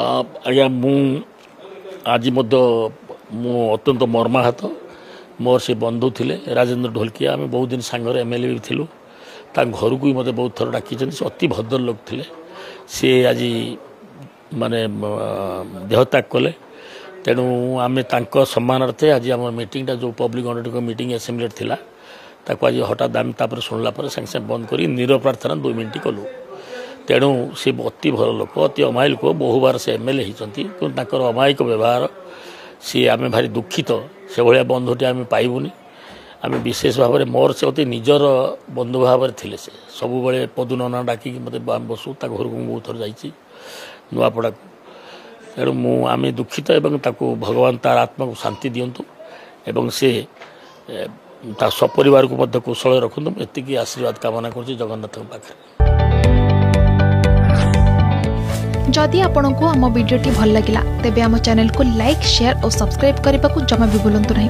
आज्ञा आज अत्यंत मर्माहत मोर से बंधु थे राजेंद्र ढोलकिया आम बहुत दिन सांगर एमएलए भी थिलु घर को भी मत बहुत थर डाकी से अति भद्र लोक थे सी आज माने देहत्याग कले तेणु आम सम्मानार्थे आज आम मीटिंगटा जो पब्लिक अंडरटेकिंग मीटिंग असेंबली थिला ताको आज हठात आम शुणला सागे सागे बंद कर निर प्रार्थना 2 मिनिट कलु तेणु सी अति भल लोक अति अमायिक बहु बार से एमएलए होती कि अमायिक व्यवहार सी आम भारी दुखित से भाया बंधुटी आम पाइबुनि आम विशेष भाव में मोर से अति निजर बंधु भाव थे से सब पदू नना डाक मत बसु घर को बहुत थर जाइए नुआपड़ा को तेणु आम दुखित एवं ताको भगवान तार आत्मा को शांति दिंतु एवं से सपरिवार को मध्य कुशल रखु एति आशीर्वाद कामना कर जगन्नाथ पाखे। जदि आपंक आम भिडी भल लगा तेब आम चैनल को लाइक शेयर और सब्सक्राइब करने को जमा भी भूलु नहीं।